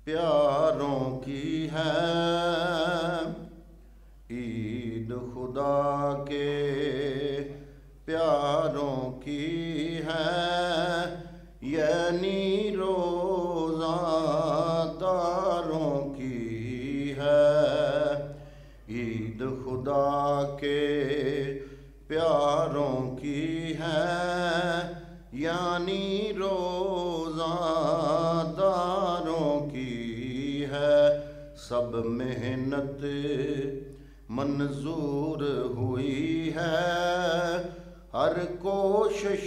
پیاروں کی ہے عید خدا کے پیاروں کی ہے، یعنی روزہ داروں کی ہے۔ عید خدا کے پیاروں کی ہے، یعنی روزہ داروں کی ہے۔ سب محنت منظور ہوئی ہے، ہر کوشش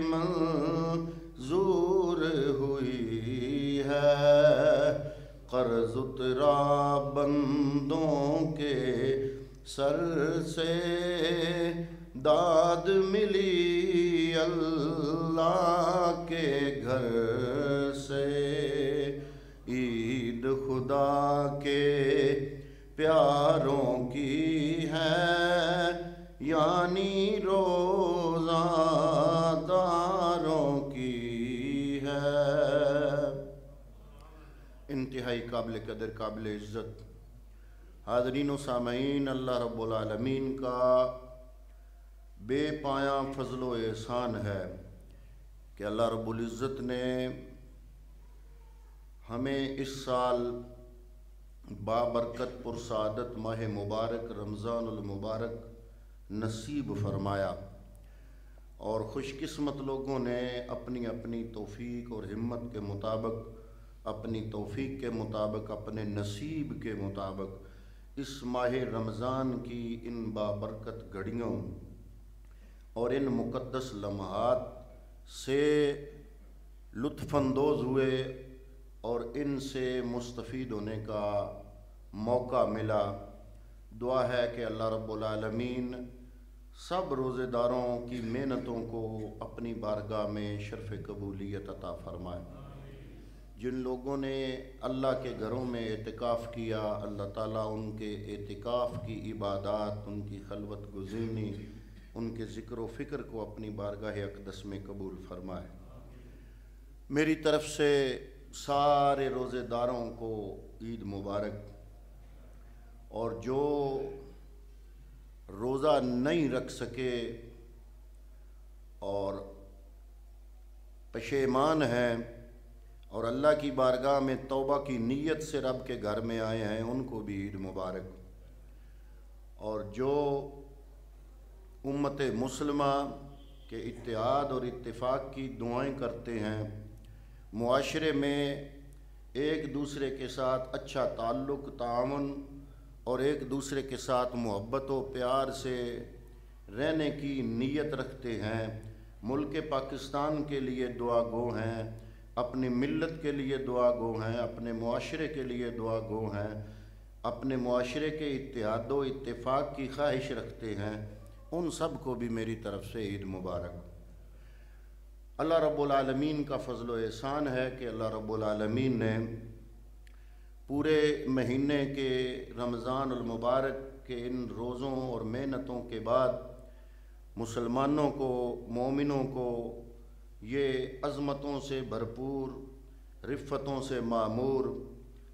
منظور ہوئی ہے۔ قرض اترا بندوں کے سر سے، داد ملی اللہ کے گھر سے۔ عید خدا کے پیاروں کی ہے، یعنی روزہ داروں کی ہے۔ انتہائی قابل قدر، قابل عزت حاضرین و سامعین، اللہ رب العالمین کا بے پایاں فضل و احسان ہے کہ اللہ رب العزت نے ہمیں اس سال بابرکت پرسعادت ماہ مبارک رمضان المبارک نصیب فرمایا، اور خوش قسمت لوگوں نے اپنی اپنی توفیق اور ہمت کے مطابق، اپنی توفیق کے مطابق، اپنے نصیب کے مطابق اس ماہ رمضان کی ان بابرکت گھڑیوں اور ان مقدس لمحات سے لطف اندوز ہوئے اور ان سے مستفید ہونے کا موقع ملا۔ دعا ہے کہ اللہ رب العالمین سب روزے داروں کی محنتوں کو اپنی بارگاہ میں شرف قبولیت عطا فرمائے۔ جن لوگوں نے اللہ کے گھروں میں اعتکاف کیا، اللہ تعالیٰ ان کے اعتکاف کی عبادات، ان کی خلوت گزینی، ان کے ذکر و فکر کو اپنی بارگاہ اقدس میں قبول فرمائے۔ میری طرف سے سارے روزے داروں کو عید مبارک، اور جو روزہ نہیں رکھ سکے اور پشیمان ہیں اور اللہ کی بارگاہ میں توبہ کی نیت سے رب کے گھر میں آئے ہیں، ان کو بھی عید مبارک۔ اور جو امت مسلمہ کے اتحاد اور اتفاق کی دعائیں کرتے ہیں، معاشرے میں ایک دوسرے کے ساتھ اچھا تعلق، تعاون اور ایک دوسرے کے ساتھ محبت و پیار سے رہنے کی نیت رکھتے ہیں، ملک پاکستان کے لیے دعا گو ہیں، اپنی ملت کے لیے دعا گو ہیں، اپنے معاشرے کے لیے دعا گو ہیں، اپنے معاشرے کے اتحاد و اتفاق کی خواہش رکھتے ہیں، ان سب کو بھی میری طرف سے عید مبارک۔ اللہ رب العالمین کا فضل و احسان ہے کہ اللہ رب العالمین نے پورے مہینے کے رمضان المبارک کے ان روزوں اور محنتوں کے بعد مسلمانوں کو، مومنوں کو یہ عظمتوں سے بھرپور، رفتوں سے معمور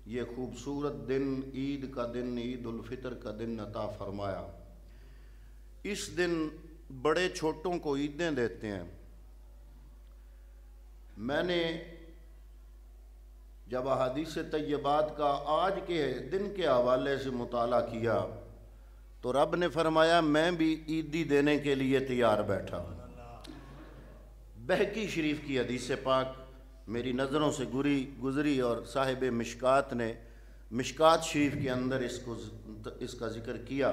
یہ خوبصورت دن، عید کا دن، عید الفطر کا دن عطا فرمایا۔ اس دن بڑے چھوٹوں کو عیدیں دیتے ہیں۔ میں نے جب احادیث طیبات کا آج کے دن کے حوالے سے مطالعہ کیا تو رب نے فرمایا میں بھی عیدی دینے کے لیے تیار بیٹھا۔ بہقی شریف کی حدیث پاک میری نظروں سے گزری اور صاحب مشکات نے مشکات شریف کے اندر اس کا ذکر کیا۔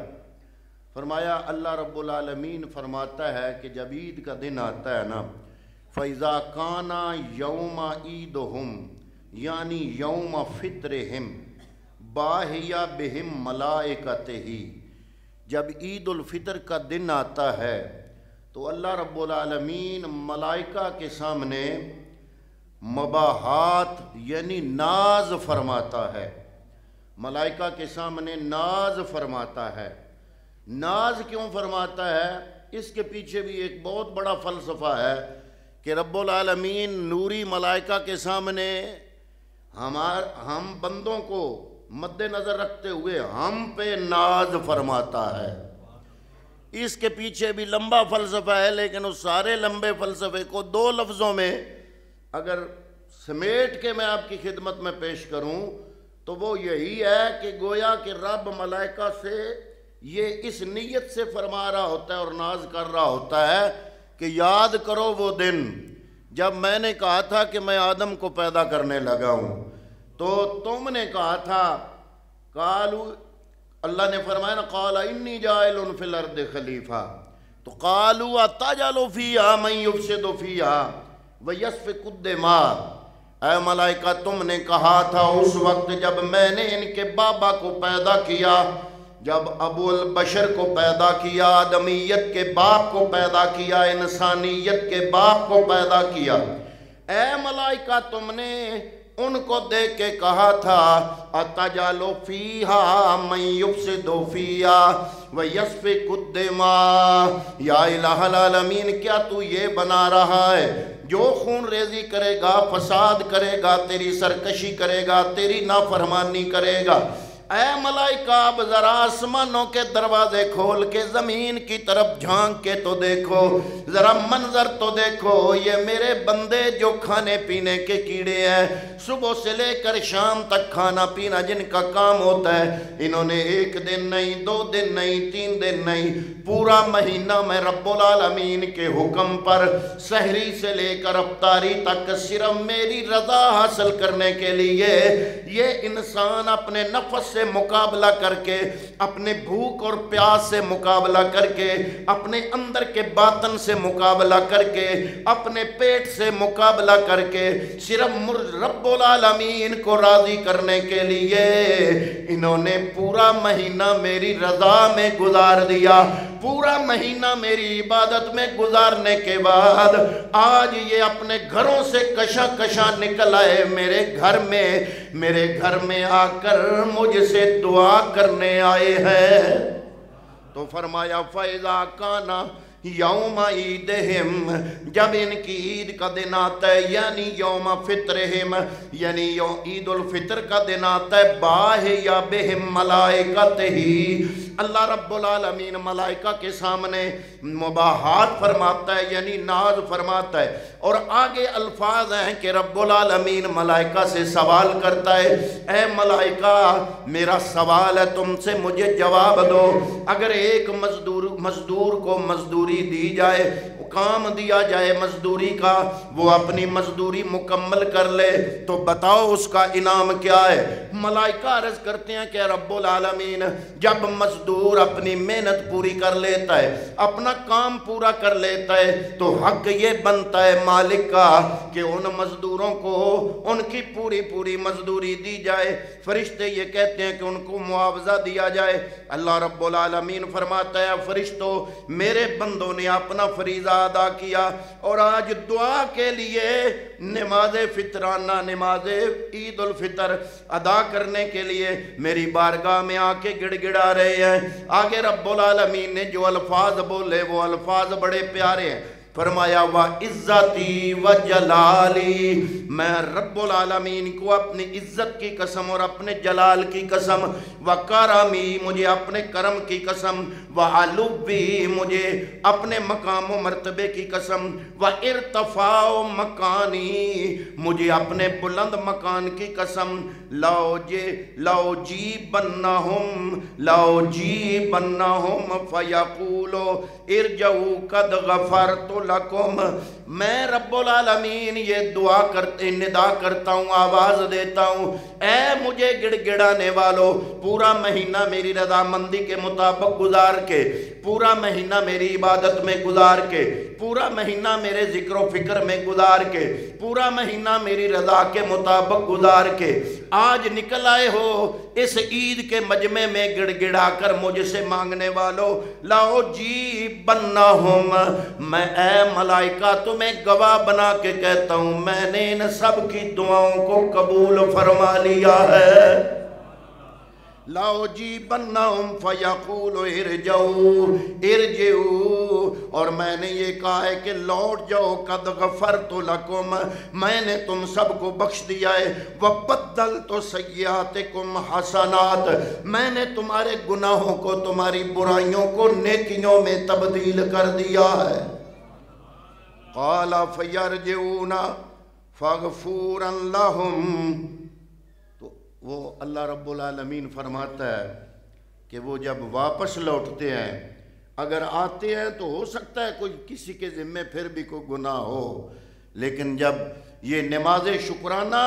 فرمایا اللہ رب العالمین فرماتا ہے کہ جب عید کا دن آتا ہے نا، فَإِذَا كَانَ يَوْمَ عِيدُهُمْ یعنی یوم فطرہم باہیا بہم ملائکتہ، جب عید الفطر کا دن آتا ہے تو اللہ رب العالمین ملائکہ کے سامنے مباحات یعنی ناز فرماتا ہے، ملائکہ کے سامنے ناز فرماتا ہے۔ ناز کیوں فرماتا ہے؟ اس کے پیچھے بھی ایک بہت بڑا فلسفہ ہے کہ رب العالمین نوری ملائکہ کے سامنے ہم بندوں کو مد نظر رکھتے ہوئے ہم پہ ناز فرماتا ہے۔ اس کے پیچھے بھی لمبا فلسفہ ہے، لیکن اس سارے لمبے فلسفے کو 2 لفظوں میں اگر سمیٹ کے میں آپ کی خدمت میں پیش کروں تو وہ یہی ہے کہ گویا کہ رب ملائکہ سے یہ اس نیت سے فرما رہا ہوتا ہے اور ناز کر رہا ہوتا ہے کہ یاد کرو وہ دن جب میں نے کہا تھا کہ میں آدم کو پیدا کرنے لگا ہوں، تو تم نے کہا تھا قالو، اللہ نے فرمایا نا قال انی جاعل فی الارض خلیفہ، تو قالوا اتجعل فیہا من یفسد فیہا ویسفک الدماء، اے ملائکہ تم نے کہا تھا اس وقت جب میں نے ان کے بابا کو پیدا کیا، جب ابو البشر کو پیدا کیا، آدمیت کے باپ کو پیدا کیا، انسانیت کے باپ کو پیدا کیا، اے ملائکہ تم نے ان کو دیکھ کے کہا تھا اتجعل فیہا من یفسد فیہا ویسفک الدماء، یا الہ العالمین کیا تو یہ بنا رہا ہے جو خون ریزی کرے گا، فساد کرے گا، تیری سرکشی کرے گا، تیری نافرمانی کرے گا؟ اے ملائکہ اب ذرا آسمانوں کے دروازے کھول کے زمین کی طرف جھانک کے تو دیکھو، ذرا منظر تو دیکھو، یہ میرے بندے جو کھانے پینے کے کیڑے ہیں، صبح سے لے کر شام تک کھانا پینا جن کا کام ہوتا ہے، انہوں نے 1 دن نہیں، 2 دن نہیں، 3 دن نہیں، پورا مہینہ میں رب العالمین کے حکم پر سحری سے لے کر افطاری تک صرف میری رضا حاصل کرنے کے لیے یہ انسان اپنے نفس سے مقابلہ کر کے، اپنے بھوک اور پیاس سے مقابلہ کر کے، اپنے اندر کے باطن سے مقابلہ کر کے، اپنے پیٹ سے مقابلہ کر کے، صرف رب العالمین کو راضی کرنے کے لیے انہوں نے پورا مہینہ میری رضا میں گزار دیا۔ پورا مہینہ میری عبادت میں گزارنے کے بعد آج یہ اپنے گھروں سے کشا کشا نکل آئے میرے گھر میں آ کر مجھ سے دعا کرنے آئے ہیں۔ تو فرمایا فَإِذَا كَانَ یوم عیدہم، جب ان کی عید کا دن آتا ہے، یعنی یوم فطرہم، یعنی عید الفطر کا دن آتا ہے، باہ یا بہم ملائکتہی، اللہ رب العالمین ملائکہ کے سامنے مباحات فرماتا ہے، یعنی ناز فرماتا ہے، اور آگے الفاظ ہیں کہ رب العالمین ملائکہ سے سوال کرتا ہے، اے ملائکہ میرا سوال ہے تم سے، مجھے جواب دو، اگر ایک مزدور کو مزدوری دی جائے، کام دیا جائے مزدوری کا، وہ اپنی مزدوری مکمل کر لے تو بتاؤ اس کا انعام کیا ہے؟ ملائکہ عرض کرتے ہیں کہ رب العالمین جب مزدور اپنی محنت پوری کر لیتا ہے، اپنا کام پورا کر لیتا ہے، تو حق یہ بنتا ہے مالک کا کہ ان مزدوروں کو ان کی پوری مزدوری دی جائے۔ فرشتے یہ کہتے ہیں کہ ان کو معاوضہ دیا جائے۔ اللہ رب العالمین فرماتا ہے فرشتوں میرے بندوں نے اپنا فریضہ ادا کیا، اور آج دعا کے لیے نماز فطرانہ، نماز عید الفطر ادا کرنے کے لیے میری بارگاہ میں آ کے گڑ گڑا رہے ہیں۔ آگے رب العالمین نے جو الفاظ بولے وہ الفاظ بڑے پیارے ہیں، فرمایا وَعِزَّتِي وَجَلَالِي، میں رب العالمین کو اپنی عزت کی قسم اور اپنے جلال کی قسم، وَكَرَمِي مجھے اپنے کرم کی قسم، وَعَلُوِّي مجھے اپنے مقام و مرتبے کی قسم، وَإِرْتَفَاءُ مَكَانِي مجھے اپنے بلند مکان کی قسم، لَوْ جِيبَنَّهُمْ فَيَقُولُوا ارْجَعُوا قَدْ غَفَرْتُ لَكُمْ، میں رب العالمین یہ دعا کرتے ندا کرتا ہوں، آواز دیتا ہوں، اے مجھے گڑ گڑانے والو، پورا مہینہ میری رضامندی کے مطابق گزار کے، پورا مہینہ میری عبادت میں گزار کے، پورا مہینہ میرے ذکر و فکر میں گزار کے، پورا مہینہ میری رضا کے مطابق گزار کے آج نکل آئے ہو اس عید کے مجمع میں گڑ گڑا کر مجھ سے مانگنے والو، لاؤ جی بننا ہوں، میں اے ملائکہ تمہیں گواہ بنا کے کہتا ہوں میں نے ان سب کی دعاؤں کو قبول فرما لیا ہے۔ لَأُجِيبَنَّهُمْ فَيَقُولُ ارْجِعُوا اور میں نے یہ کہا ہے کہ لوٹ جاؤ، قَدْ غَفَرْتُ لَكُمْ میں نے تم سب کو بخش دیا ہے، وَبَدَّلْتُ سَيِّئَاتِكُمْ حَسَنَاتٍ میں نے تمہارے گناہوں کو، تمہاری برائیوں کو نیکیوں میں تبدیل کر دیا ہے۔ قَالَ فَيَرْجِعُونَ فَغْفُورًا لَهُمْ تو وہ اللہ رب العالمین فرماتا ہے کہ وہ جب واپس لوٹتے ہیں، اگر آتے ہیں تو ہو سکتا ہے کوئی کسی کے ذمے پھر بھی کوئی گناہ ہو، لیکن جب یہ نماز شکرانہ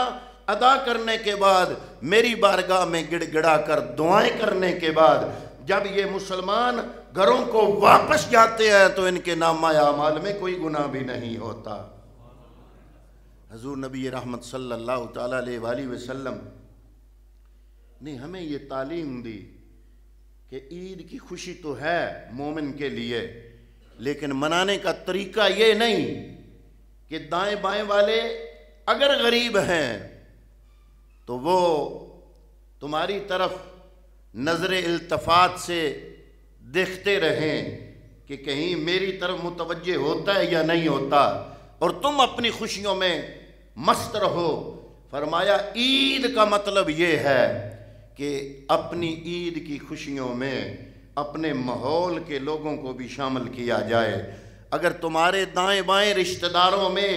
ادا کرنے کے بعد، میری بارگاہ میں گڑ گڑا کر دعائیں کرنے کے بعد جب یہ مسلمان گھروں کو واپس جاتے ہیں تو ان کے نامہ اعمال میں کوئی گناہ بھی نہیں ہوتا۔ حضور نبی رحمت صلی اللہ تعالیٰ علیہ وآلہ وسلم نے ہمیں یہ تعلیم دی کہ عید کی خوشی تو ہے مومن کے لیے، لیکن منانے کا طریقہ یہ نہیں کہ دائیں بائیں والے اگر غریب ہیں تو وہ تمہاری طرف نظر التفات سے دیکھتے رہیں کہ کہیں میری طرف متوجہ ہوتا ہے یا نہیں ہوتا، اور تم اپنی خوشیوں میں مست رہو۔ فرمایا عید کا مطلب یہ ہے کہ اپنی عید کی خوشیوں میں اپنے ماحول کے لوگوں کو بھی شامل کیا جائے۔ اگر تمہارے دائیں بائیں رشتہ داروں میں،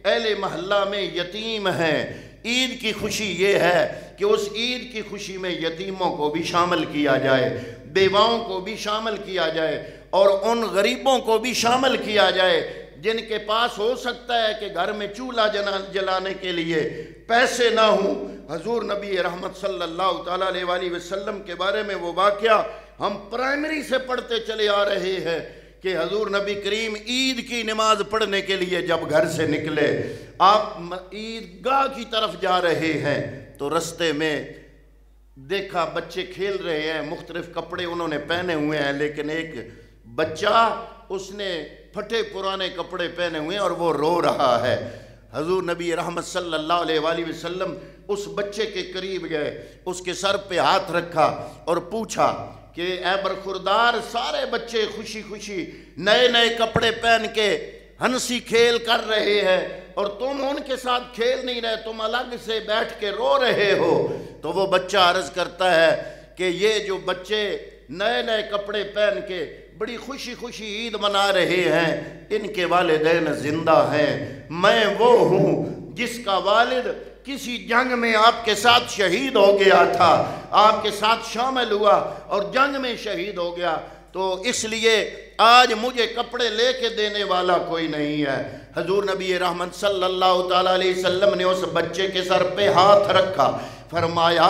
اہل محلہ میں یتیم ہیں، عید کی خوشی یہ ہے کہ اس عید کی خوشی میں یتیموں کو بھی شامل کیا جائے، بیواؤں کو بھی شامل کیا جائے، اور ان غریبوں کو بھی شامل کیا جائے جن کے پاس ہو سکتا ہے کہ گھر میں چولہا جلانے کے لیے پیسے نہ ہوں۔ حضور نبی رحمت صلی اللہ تعالیٰ علیہ وآلہ وسلم کے بارے میں وہ واقعہ ہم پرائمری سے پڑھتے چلے آ رہے ہیں کہ حضور نبی کریم عید کی نماز پڑھنے کے لیے جب گھر سے نکلے، آپ عید گاہ کی طرف جا رہے ہیں تو رستے میں دیکھا بچے کھیل رہے ہیں، مختلف کپڑے انہوں نے پہنے ہوئے ہیں، لیکن ایک بچہ اس نے پھٹے پرانے کپڑے پہنے ہوئے ہیں اور وہ رو رہا ہے۔ حضور نبی رحمت صلی اللہ علیہ وآلہ وسلم اس بچے کے قریب گئے، اس کے سر پہ ہاتھ رکھا اور پوچھا کہ اے برخوردار، سارے بچے خوشی خوشی نئے نئے کپڑے پہن کے ہنسی کھیل کر رہے ہیں اور تم ان کے ساتھ کھیل نہیں رہے، تم الگ سے بیٹھ کے رو رہے ہو۔ تو وہ بچہ عرض کرتا ہے کہ یہ جو بچے نئے نئے کپڑے پہن کے بڑی خوشی خوشی عید منا رہے ہیں، ان کے والدین زندہ ہیں، میں وہ ہوں جس کا والد کسی جنگ میں آپ کے ساتھ شہید ہو گیا تھا، آپ کے ساتھ شامل ہوا اور جنگ میں شہید ہو گیا، تو اس لیے آج مجھے کپڑے لے کے دینے والا کوئی نہیں ہے۔ حضور نبی رحمت صلی اللہ تعالیٰ علیہ وسلم نے اس بچے کے سر پہ ہاتھ رکھا، فرمایا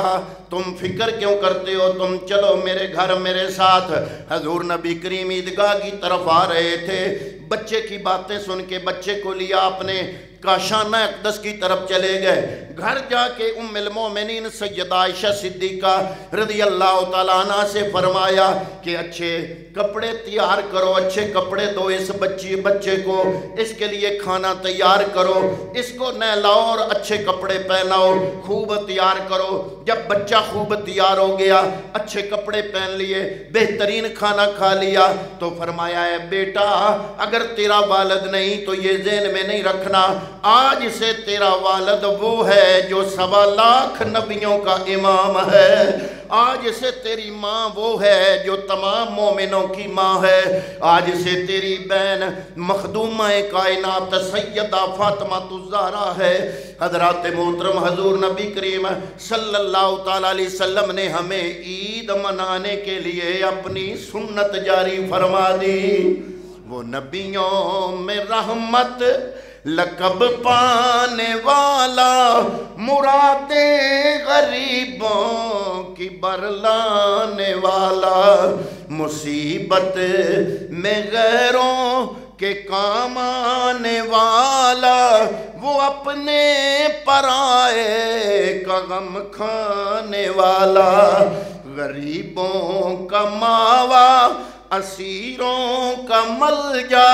تم فکر کیوں کرتے ہو، تم چلو میرے گھر میرے ساتھ۔ حضور نبی کریم عیدگاہ کی طرف آ رہے تھے، بچے کی باتیں سن کے بچے کو لیا اپنے کاشانہ اقدس کی طرف چلے گئے۔ گھر جا کے ام المومنین سیدہ عائشہ صدیقہ رضی اللہ تعالیٰ عنہ سے فرمایا کہ اچھے کپڑے تیار کرو، اچھے کپڑے دو اس بچے کو، اس کے لیے کھانا تیار کرو، اس کو نہلاؤ اور اچھے کپڑے پہناؤ، خوب تیار کرو۔ جب بچہ خوب تیار ہو گیا، اچھے کپڑے پہن لیے، بہترین کھانا کھا لیا، تو فرمایا ہے بیٹا اگر تیرا والد نہیں تو یہ ذہن میں نہیں رکھنا، آج سے تیرا والد وہ ہے جو 1.25 لاکھ نبیوں کا امام ہے، آج سے تیری ماں وہ ہے جو تمام مومنوں کی ماں ہے، آج سے تیری بہن مخدومہ کائنات سیدہ فاطمہ الزہرا ہے۔ حضرات محترم، حضور نبی کریم صلی اللہ تعالیٰ علیہ وسلم نے ہمیں عید منانے کے لیے اپنی سنت جاری فرما دی۔ وہ نبیوں میں رحمت لقب پانے والا، مرادیں غریبوں کی برلانے والا، مصیبت میں غیروں کے کام آنے والا، وہ اپنے پرائے کا غم کھانے والا، غریبوں کا ماوا اسیروں کا ملجا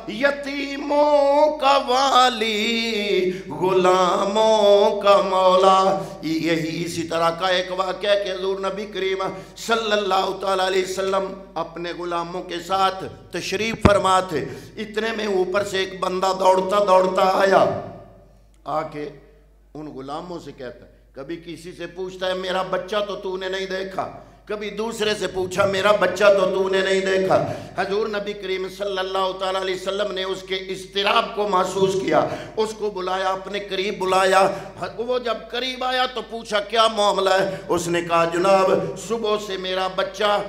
یتیموں کا والی غلاموں کا مولا. یہی اسی طرح کا ایک واقعہ کہ حضور نبی کریم صلی اللہ تعالیٰ علیہ وسلم اپنے غلاموں کے ساتھ تشریف فرما تھے. اتنے میں اوپر سے ایک بندہ دوڑتا دوڑتا آیا، آ کے ان غلاموں سے کہتا ہے، کبھی کسی سے پوچھتا ہے میرا بچہ تو نے نہیں دیکھا، کبھی دوسرے سے پوچھا میرا بچہ تو نے نہیں دیکھا. حضور نبی کریم صلی اللہ تعالیٰ علیہ وسلم نے اس کے اضطراب کو محسوس کیا، اس کو بلایا، اپنے قریب بلایا. وہ جب قریب آیا تو پوچھا کیا معاملہ ہے؟ اس نے کہا جناب صبح سے میرا بچہ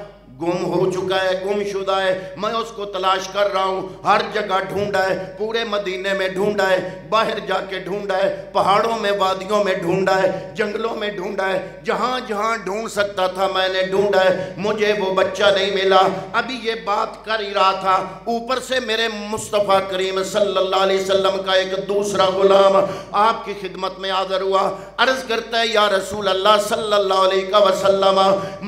گم ہو چکا ہے، گم شدہ ہے، میں اس کو تلاش کر رہا ہوں، ہر جگہ ڈھونڈا ہے، پورے مدینے میں ڈھونڈا ہے، باہر جا کے ڈھونڈا ہے، پہاڑوں میں وادیوں میں ڈھونڈا ہے، جنگلوں میں ڈھونڈا ہے، جہاں جہاں ڈھونڈ سکتا تھا میں نے ڈھونڈا ہے، مجھے وہ بچہ نہیں ملا. ابھی یہ بات کر ہی رہا تھا، اوپر سے میرے مصطفیٰ کریم صلی اللہ علیہ وسلم کا ایک دوسرا غلام آپ کی خدمت میں حاضر ہوا، عرض کرتا ہے یا رسول اللہ صلی اللہ علیہ وسلم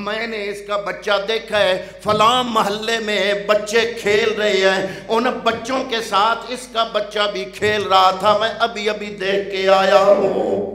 میں نے اس کا بچہ دیکھا، فلاں محلے میں بچے کھیل رہے ہیں، ان بچوں کے ساتھ اس کا بچہ بھی کھیل رہا تھا، میں ابھی دیکھ کے آیا ہوں.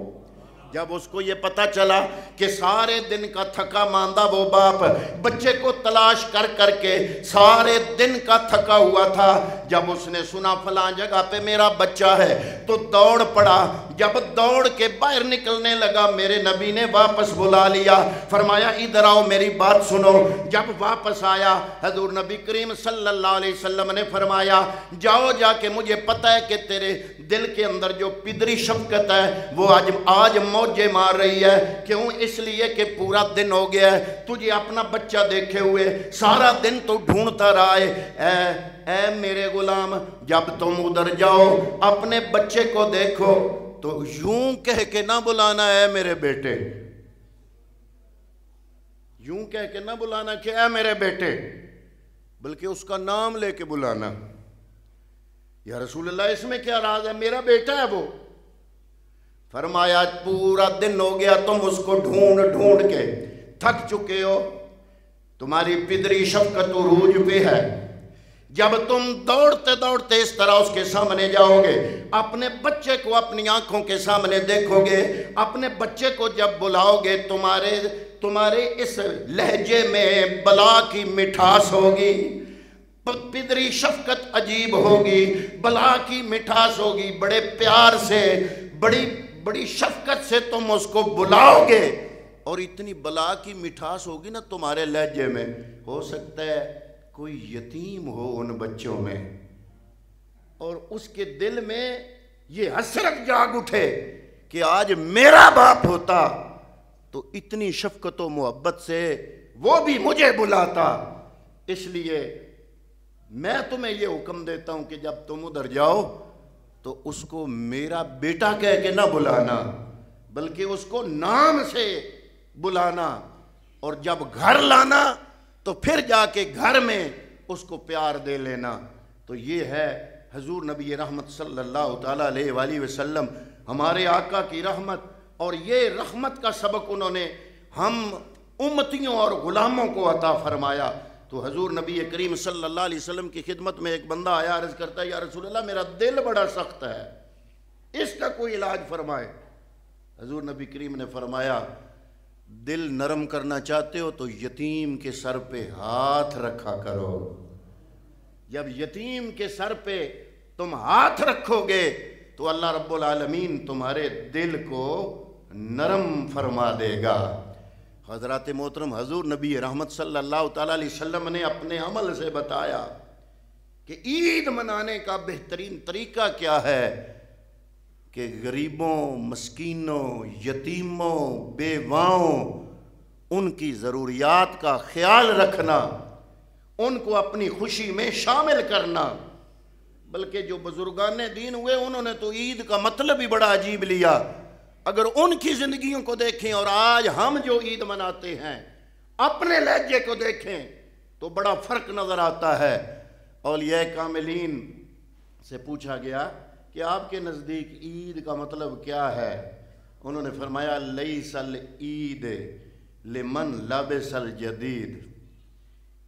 جب اس کو یہ پتا چلا کہ سارے دن کا تھکا ماندہ وہ باپ بچے کو تلاش کر کر کے سارے دن کا تھکا ہوا تھا، جب اس نے سنا فلاں جگہ پہ میرا بچہ ہے تو دوڑ پڑا. جب دوڑ کے باہر نکلنے لگا میرے نبی نے واپس بلا لیا، فرمایا ادھر آؤ میری بات سنو. جب واپس آیا حضور نبی کریم صلی اللہ علیہ وسلم نے فرمایا جاؤ جا کے مجھے پتہ ہے کہ تیرے دل کے اندر جو پدری شفقت ہے وہ آج موجے مار رہی ہے. کیوں؟ اس لیے کہ پورا دن ہو گیا ہے تجھے اپنا بچہ دیکھے ہوئے، سارا دن تو ڈھونڈتا رہا ہے. اے میرے غلام جب تم ادھر جاؤ اپنے بچے کو دیکھو تو یوں کہہ کے نہ بلانا ہے میرے بیٹے، یوں کہہ کے نہ بلانا کہ اے میرے بیٹے، بلکہ اس کا نام لے کے بلانا. یا رسول اللہ اس میں کیا راز ہے؟ میرا بیٹا ہے وہ. فرمایا پورا دن ہو گیا تم اس کو ڈھونڈ ڈھونڈ کے تھک چکے ہو، تمہاری پدری شفقت عروج پہ ہے. جب تم دوڑتے دوڑتے اس طرح اس کے سامنے جاؤ گے، اپنے بچے کو اپنی آنکھوں کے سامنے دیکھو گے، اپنے بچے کو جب بلاؤ گے تمہارے اس لہجے میں بلا کی مٹھاس ہوگی، پدری شفقت عجیب ہوگی، بلا کی مٹھاس ہوگی. بڑے پیار سے بڑی شفقت سے تم اس کو بلاؤ گے اور اتنی بلا کی مٹھاس ہوگی نا تمہارے لہجے میں. ہو سکتا ہے کوئی یتیم ہو ان بچوں میں اور اس کے دل میں یہ حسرت جاگ اٹھے کہ آج میرا باپ ہوتا تو اتنی شفقت و محبت سے وہ بھی مجھے بلاتا. اس لیے میں تمہیں یہ حکم دیتا ہوں کہ جب تم ادھر جاؤ تو اس کو میرا بیٹا کہہ کے نہ بلانا بلکہ اس کو نام سے بلانا، اور جب گھر لانا تو پھر جا کے گھر میں اس کو پیار دے لینا. تو یہ ہے حضور نبی رحمت صلی اللہ تعالیٰ علیہ وآلہ وسلم ہمارے آقا کی رحمت، اور یہ رحمت کا سبق انہوں نے ہم امتیوں اور غلاموں کو عطا فرمایا. تو حضور نبی کریم صلی اللہ علیہ وسلم کی خدمت میں ایک بندہ آیا، عرض کرتا ہے یا رسول اللہ میرا دل بڑا سخت ہے، اس کا کوئی علاج فرمائے. حضور نبی کریم نے فرمایا دل نرم کرنا چاہتے ہو تو یتیم کے سر پہ ہاتھ رکھا کرو. جب یتیم کے سر پہ تم ہاتھ رکھو گے تو اللہ رب العالمین تمہارے دل کو نرم فرما دے گا. حضرات محترم حضور نبی رحمت صلی اللہ تعالیٰ علیہ وسلم نے اپنے عمل سے بتایا کہ عید منانے کا بہترین طریقہ کیا ہے کہ غریبوں، مسکینوں، یتیموں، بیواؤں ان کی ضروریات کا خیال رکھنا، ان کو اپنی خوشی میں شامل کرنا. بلکہ جو بزرگان دین ہوئے انہوں نے تو عید کا مطلب ہی بڑا عجیب لیا. اگر ان کی زندگیوں کو دیکھیں اور آج ہم جو عید مناتے ہیں اپنے لہجے کو دیکھیں تو بڑا فرق نظر آتا ہے. اولیاء کاملین سے پوچھا گیا کہ آپ کے نزدیک عید کا مطلب کیا ہے؟ انہوں نے فرمایا لیس العید لمن لبس الجدید.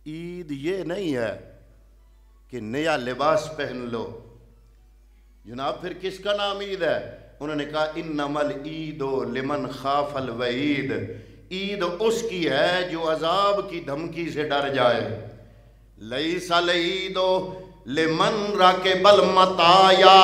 عید یہ نہیں ہے کہ نیا لباس پہن لو. جناب پھر کس کا نام عید ہے؟ انہوں نے کہا انما العید لمن خاف الوعید. عید اس کی ہے جو عذاب کی دھمکی سے ڈر جائے. لیس العید لمن راکب المطایا.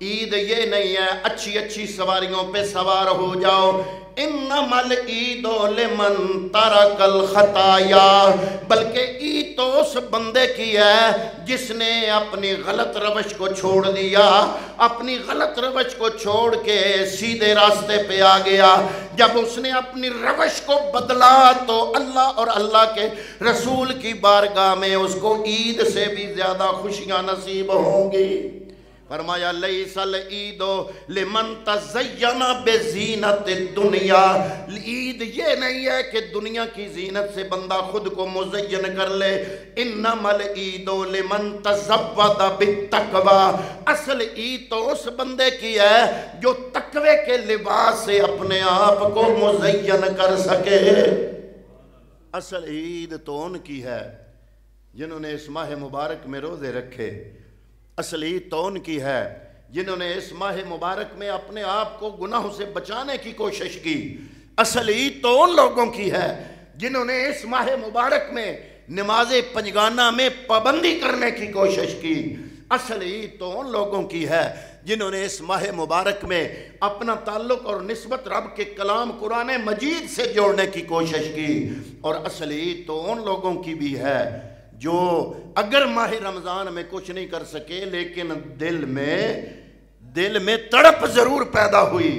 عید یہ نہیں ہے اچھی اچھی سواریوں پہ سوار ہو جاؤ. انما العید لمن ترک الخطایا. بلکہ عید تو اس بندے کی ہے جس نے اپنی غلط روش کو چھوڑ دیا، اپنی غلط روش کو چھوڑ کے سیدھے راستے پہ آ گیا. جب اس نے اپنی روش کو بدلا تو اللہ اور اللہ کے رسول کی بارگاہ میں اس کو عید سے بھی زیادہ خوشیاں نصیب ہوں گی. فرمایا لیس العید لمن تزین بزینت الدنیا. عید یہ نہیں ہے کہ دنیا کی زینت سے بندہ خود کو مزین کر لے. انما العید لمن تزود بالتقوی. اصل عید تو اس بندے کی ہے جو تقوی کے لباس سے اپنے آپ کو مزین کر سکے. اصل عید تو ان کی ہے جنہوں نے اس ماہ مبارک میں روزے رکھے. اصل عید تو ان کی ہے جنہوں نے اس ماہ مبارک میں اپنے آپ کو گناہوں سے بچانے کی کوشش کی. اصل عید تو ان لوگوں کی ہے جنہوں نے اس ماہ مبارک میں نماز پنجگانہ میں پابندی کرنے کی کوشش کی. اصل عید تو ان لوگوں کی ہے جنہوں نے اس ماہ مبارک میں اپنا تعلق اور نسبت رب کے کلام قرآن مجید سے جوڑنے کی کوشش کی. اور اصل عید تو ان لوگوں کی بھی ہے جو اگر ماہ رمضان میں کچھ نہیں کر سکے لیکن دل میں تڑپ ضرور پیدا ہوئی.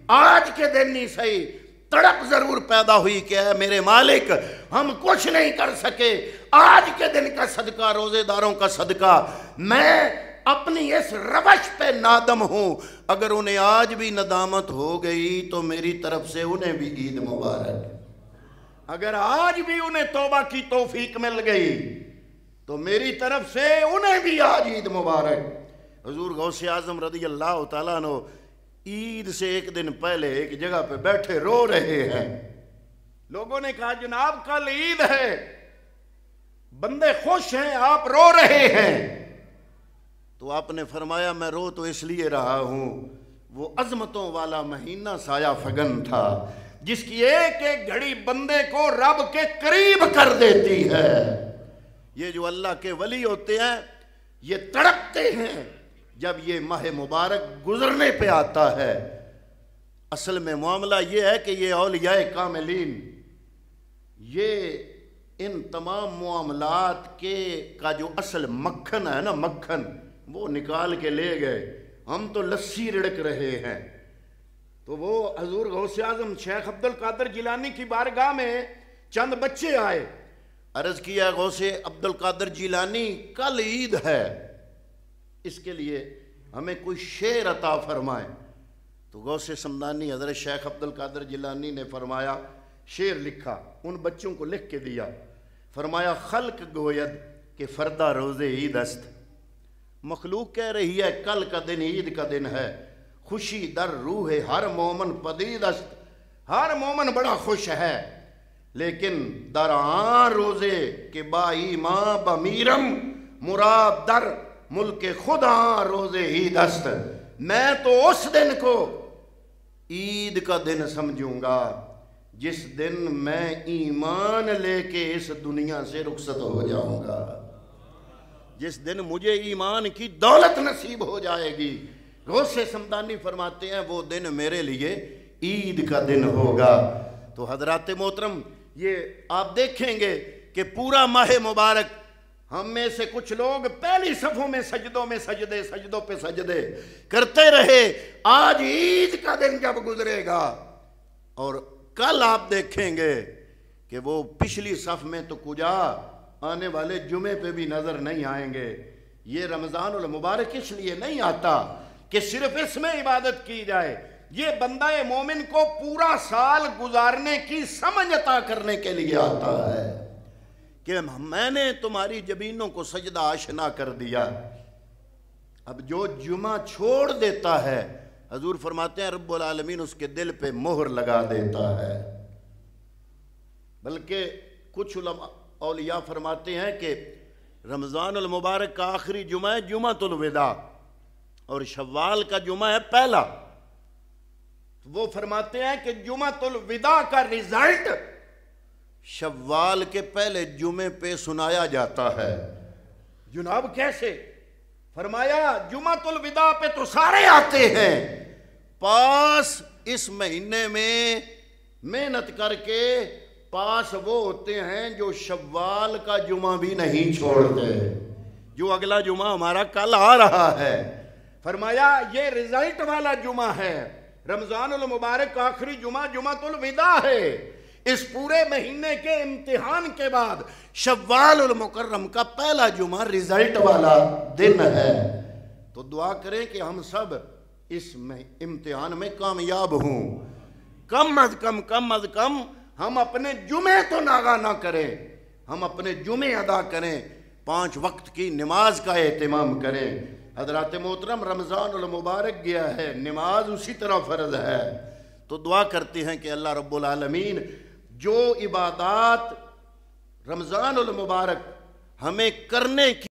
آج کے دن نہیں صحیح، تڑپ ضرور پیدا ہوئی کہ اے میرے مالک ہم کچھ نہیں کر سکے. آج کے دن کا صدقہ، روزے داروں کا صدقہ، میں اپنی اس روش پہ نادم ہوں. اگر انہیں آج بھی ندامت ہو گئی تو میری طرف سے انہیں بھی عید مبارک. اگر آج بھی انہیں توبہ کی توفیق مل گئی تو میری طرف سے انہیں بھی آج عید مبارک. حضور غوث اعظم رضی اللہ تعالیٰ عنہ عید سے ایک دن پہلے ایک جگہ پہ بیٹھے رو رہے ہیں. لوگوں نے کہا جناب کل عید ہے، بندے خوش ہیں، آپ رو رہے ہیں. تو آپ نے فرمایا میں رو تو اس لیے رہا ہوں، وہ عظمتوں والا مہینہ سایہ فگن تھا جس کی ایک ایک گھڑی بندے کو رب کے قریب کر دیتی ہے. یہ جو اللہ کے ولی ہوتے ہیں یہ تڑپتے ہیں جب یہ ماہ مبارک گزرنے پہ آتا ہے. اصل میں معاملہ یہ ہے کہ یہ اولیاء کاملین یہ ان تمام معاملات کا جو اصل مکھن ہے نا، مکھن وہ نکال کے لے گئے. ہم تو لسی رڑک رہے ہیں. تو وہ حضور غوث اعظم شیخ عبد القادر جیلانی کی بارگاہ میں چند بچے آئے، عرض کیا غوث عبد القادر جیلانی کل عید ہے، اس کے لیے ہمیں کوئی شعر عطا فرمائیں. تو غوث سمدانی حضرت شیخ عبد القادر جیلانی نے فرمایا، شعر لکھا، ان بچوں کو لکھ کے دیا. فرمایا خلق گوید کہ فردہ روز عید است. مخلوق کہہ رہی ہے کل کا دن عید کا دن ہے. خوشی در روح ہر مومن پدید است. ہر مومن بڑا خوش ہے، لیکن در آن روزے کہ با ایمان بمیرم مراد در ملک خدا روزے عید است. میں تو اس دن کو عید کا دن سمجھوں گا جس دن میں ایمان لے کے اس دنیا سے رخصت ہو جاؤں گا، جس دن مجھے ایمان کی دولت نصیب ہو جائے گی. غوث سمدانی فرماتے ہیں وہ دن میرے لیے عید کا دن ہوگا. تو حضرات محترم یہ آپ دیکھیں گے کہ پورا ماہ مبارک ہم میں سے کچھ لوگ پہلی صفوں میں سجدوں پہ سجدے کرتے رہے. آج عید کا دن جب گزرے گا اور کل آپ دیکھیں گے کہ وہ پچھلی صف میں تو کجا آنے والے جمعے پہ بھی نظر نہیں آئیں گے. یہ رمضان المبارک اس لیے نہیں آتا کہ صرف اس میں عبادت کی جائے، یہ بندہ مومن کو پورا سال گزارنے کی سمجھ عطا کرنے کے لیے آتا ہے کہ میں نے تمہاری جبینوں کو سجدہ آشنا کر دیا. اب جو جمعہ چھوڑ دیتا ہے حضور فرماتے ہیں رب العالمین اس کے دل پہ مہر لگا دیتا ہے. بلکہ کچھ علماء اولیاء فرماتے ہیں کہ رمضان المبارک کا آخری جمعہ ہے جمعۃ الوداع، اور شوال کا جمعہ ہے پہلا۔ وہ فرماتے ہیں کہ جمعۃ الوداع کا رزلٹ شوال کے پہلے جمعے پہ سنایا جاتا ہے۔ جناب کیسے؟ فرمایا جمعۃ الوداع پہ تو سارے آتے ہیں، پاس اس مہینے میں محنت کر کے پاس وہ ہوتے ہیں جو شوال کا جمعہ بھی نہیں چھوڑتے، جو اگلا جمعہ ہمارا کل آ رہا ہے۔ فرمایا یہ رزلٹ والا جمعہ ہے، رمضان المبارک کا آخری جمعہ جمعۃ الوداع ہے۔ اس پورے مہینے کے امتحان کے بعد شوال المکرم کا پہلا جمعہ رزلٹ والا دن ہے۔ تو دعا کریں کہ ہم سب اس امتحان میں کامیاب ہوں۔ کم از کم ہم اپنے جمعے تو ناغہ نہ کریں، ہم اپنے جمعے ادا کریں، 5 وقت کی نماز کا اہتمام کریں۔ حضرات محترم رمضان المبارک گیا ہے، نماز اسی طرح فرض ہے۔ تو دعا کرتے ہیں کہ اللہ رب العالمین جو عبادات رمضان المبارک ہمیں کرنے کی